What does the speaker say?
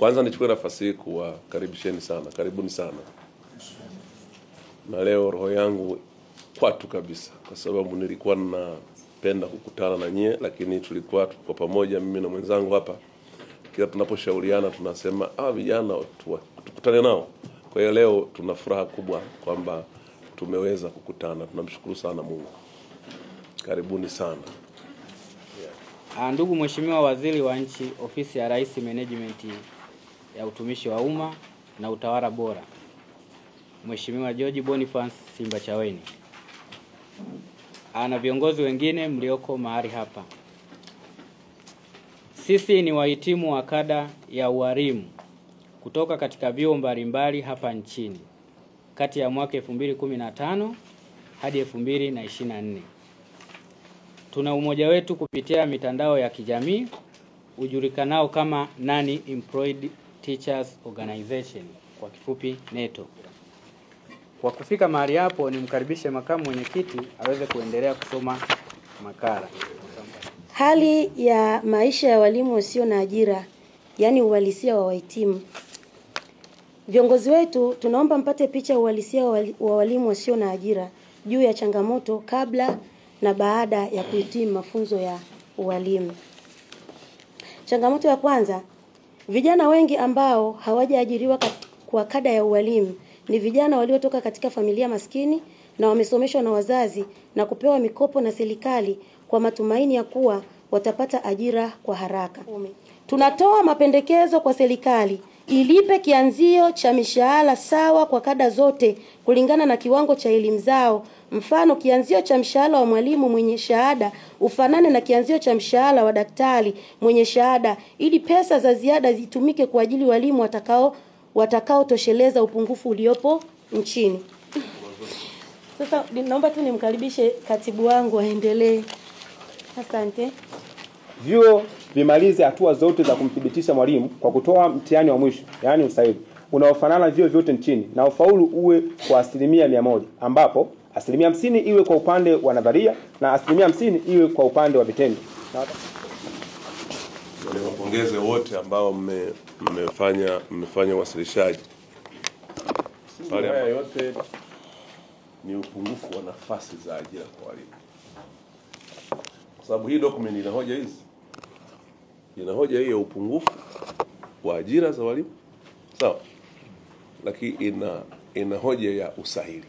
Kwanza nichukue nafasi hii kuwakaribisheni sana. Karibuni sana. Na leo roho yangu kwatu kabisa kwa sababu nilikuwa napenda kukutana na nyie, lakini tulikuwa tuko pamoja mimi na mwenzangu hapa. Kila tunaposhauriana tunasema vijana tukutane nao. Kwa hiyo leo tuna furaha kubwa kwamba tumeweza kukutana. Tunamshukuru sana Mungu. Karibuni sana. Ndugu Mheshimiwa Waziri wa Nchi, Ofisi ya Rais, Management ya Utumishi wa Umma na Utawala Bora, Mheshimiwa George Boniface Simbachawene, na viongozi wengine mlioko mahali hapa. Sisi ni wahitimu wa kada ya ualimu kutoka katika vyuo mbalimbali hapa nchini kati ya mwaka 2015 hadi 2024. Tuna umoja wetu kupitia mitandao ya kijamii ujulikanao kama Nani Employed Teachers Organization, kwa kifupi NETO. Kwa kufika mahali hapo, nimkaribishe makamu mwenyekiti aweze kuendelea kusoma makala. Hali ya maisha ya walimu wasio na ajira, yani uhalisia wa wahitimu. Viongozi wetu tunaomba mpate picha uhalisia wa walimu wasio na ajira juu ya changamoto kabla na baada ya kuhitimu mafunzo ya ualimu. Changamoto ya kwanza, vijana wengi ambao hawajaajiriwa kwa kada ya ualimu ni vijana waliotoka katika familia maskini na wamesomeshwa na wazazi na kupewa mikopo na serikali kwa matumaini ya kuwa watapata ajira kwa haraka. Tunatoa mapendekezo kwa serikali ilipe kianzio cha mishahara sawa kwa kada zote kulingana na kiwango cha elimu zao. Mfano, kianzio cha mshahara wa mwalimu mwenye shahada ufanane na kianzio cha mshahara wa daktari mwenye shahada, ili pesa za ziada zitumike kwa ajili walimu watakao tosheleza upungufu uliopo nchini. Sasa naomba tu nimkaribishe katibu wangu aendelee. Asante. Vyuo vimalize hatua zote za kumthibitisha mwalimu kwa kutoa mtihani wa mwisho, yani usaili, unaofanana vyuo vyote nchini na ufaulu uwe kwa 100%, ambapo 50% iwe kwa upande wa nadharia na 50% iwe kwa upande wa vitendo. Niwapongeze wote ambao mmefanya wasilishaji. Haya yote ni upungufu wa nafasi za ajira kwa walimu. Kwa sababu hii document ina hoja hizi. Ina hoja hiyo upungufu wa ajira za walimu. Sawa. Lakini ina hoja ya usahili.